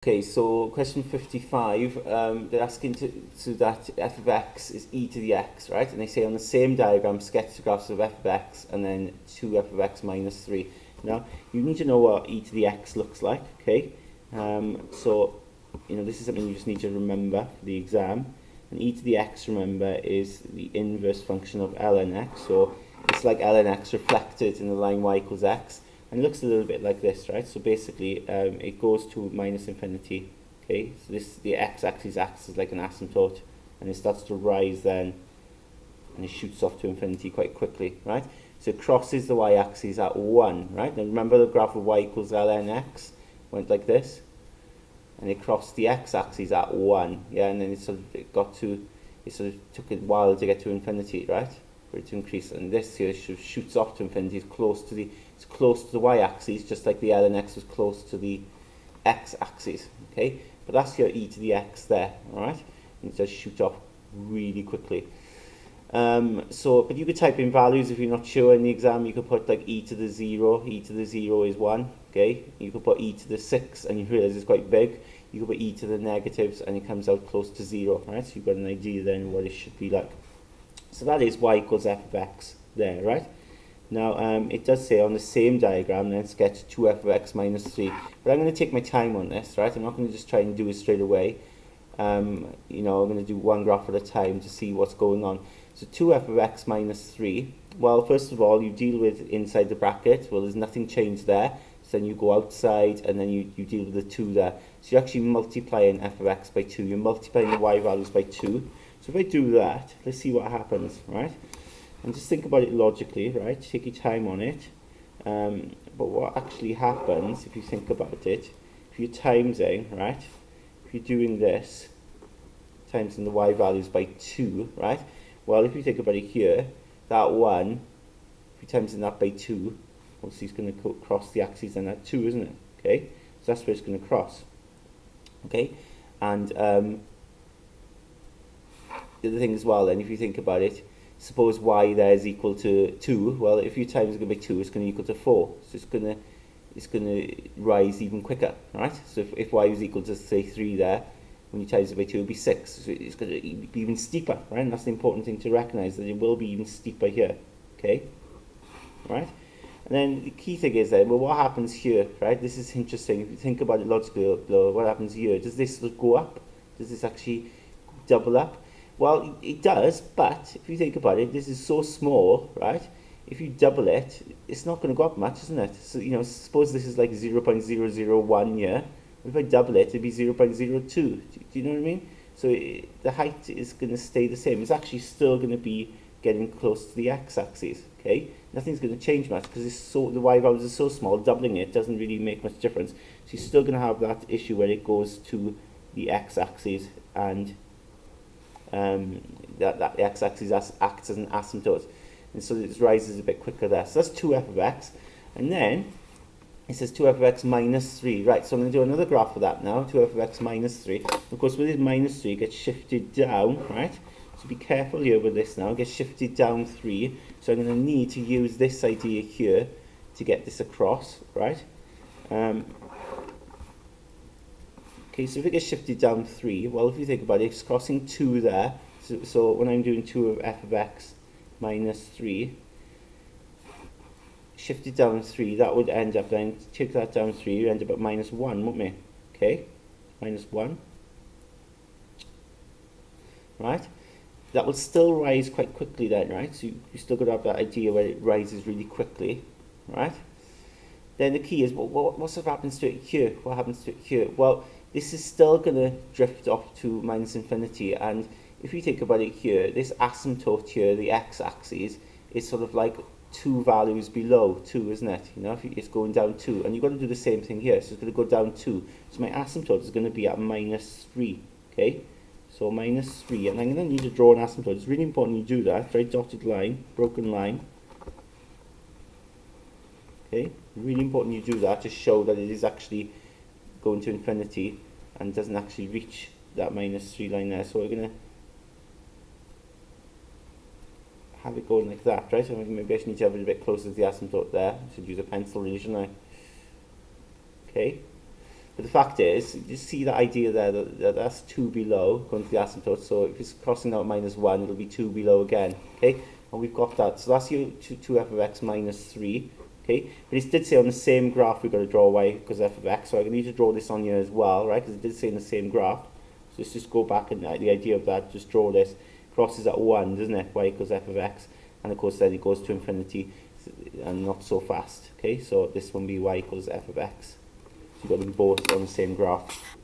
Okay, so question 55, they're asking to that f of x is e to the x, right? And they say on the same diagram, sketch the graphs of f of x and then 2f of x minus 3. Now, you need to know what e to the x looks like, okay? So, this is something you just need to remember for the exam. And e to the x, remember, is the inverse function of ln x. So, it's like ln x reflected in the line y equals x. And it looks a little bit like this, right? So basically, it goes to minus infinity, okay? So the x-axis acts as like an asymptote, and it starts to rise then, and it shoots off to infinity quite quickly, right? So it crosses the y-axis at 1, right? Now remember the graph of y equals ln x went like this, and it crossed the x-axis at 1, yeah? And then it sort of took a while to get to infinity, right? For it to increase, and this here shoots off to infinity. It's close to the y-axis, just like the ln x was close to the x-axis. Okay, but that's your e to the x there. All right, and it does shoot off really quickly. But you could type in values if you're not sure in the exam. You could put like e to the 0. E to the 0 is 1. Okay, you could put e to the 6, and you realize it's quite big. You could put e to the negatives, and it comes out close to 0. Right, so you've got an idea then what it should be like. So that is y equals f of x there, right? Now, it does say on the same diagram, then sketch 2f of x minus 3. But I'm going to take my time on this, right? I'm not going to just try and do it straight away. I'm going to do one graph at a time to see what's going on. So 2f of x minus 3. Well, first of all, you deal with inside the bracket. Well, there's nothing changed there. So then you go outside, and then you deal with the 2 there. So you're actually multiplying f of x by 2. You're multiplying the y values by 2. So if I do that, let's see what happens, right? And just think about it logically, right? Take your time on it. But what actually happens, if you think about it, if you're timesing, right? If you're doing this, timesing the y values by 2, right? Well, if you think about it here, that 1, if you're timesing that by 2, obviously it's going to cross the axis and that 2, isn't it? Okay? So that's where it's going to cross. Okay? And the other thing as well then, if you think about it, suppose y there is equal to 2, well, if you times it by 2, it's going to equal to 4. So it's going to rise even quicker, right? So if y is equal to, say, 3 there, when you times it by 2, it'll be 6. So it's going to be even steeper, right? And that's the important thing to recognize, that it will be even steeper here, okay? Right? And then the key thing is then, well, what happens here, right? This is interesting. If you think about it logically, what happens here? Does this sort of go up? Does this actually double up? Well, it does, but if you think about it, this is so small, right? If you double it, it's not going to go up much, isn't it? So, suppose this is like 0.001 here. If I double it, it'd be 0.02. Do you know what I mean? So the height is going to stay the same. It's actually still going to be getting close to the x-axis, okay? Nothing's going to change much because the y values are so small, doubling it doesn't really make much difference. So you're still going to have that issue where it goes to the x-axis and that x-axis acts as an asymptote, and so it rises a bit quicker there. So that's 2f of x, and then it says 2f of x minus 3. Right, so I'm going to do another graph for that now, 2f of x minus 3. Of course, with this minus 3, it gets shifted down, right? So be careful here with this now, it gets shifted down 3. So I'm going to need to use this idea here to get this across, right? Okay, so if it gets shifted down 3, well, if you think about it, it's crossing 2 there. So when I'm doing 2 of f of x minus 3, shifted down 3, that would end up then, take that down 3, you end up at minus 1, won't we? Okay, minus 1. Right? That will still rise quite quickly then, right? So you still got to have that idea where it rises really quickly, right? Then the key is, what sort of happens to it here? What happens to it here? Well, this is still going to drift off to minus infinity, and if you think about it here, this asymptote here, the x-axis, is sort of like 2 values below 2, isn't it? If it's going down 2, and you've got to do the same thing here, so it's going to go down 2. So my asymptote is going to be at minus 3, okay? So minus 3, and I'm going to need to draw an asymptote. It's really important you do that, right? Dotted line, broken line. Okay, really important you do that to show that it is actually going to infinity and doesn't actually reach that minus 3 line there. So we're going to have it going like that, right? So maybe I should need to have it a bit closer to the asymptote there. I should use a pencil really, shouldn't I? Okay. But the fact is, you see that idea there that's 2 below, going to the asymptote, so if it's crossing out -1, it'll be 2 below again, okay? And we've got that, so that's your 2f of x minus 3, okay? But it did say on the same graph we've got to draw y because f of x, so I need to draw this on here as well, right? Because it did say in the same graph. So let's just go back and the idea of that, just draw this. Crosses at 1, doesn't it? Y equals f of x, and of course then it goes to infinity and not so fast, okay? So this one will be y equals f of x. So you've got them both on the same graph.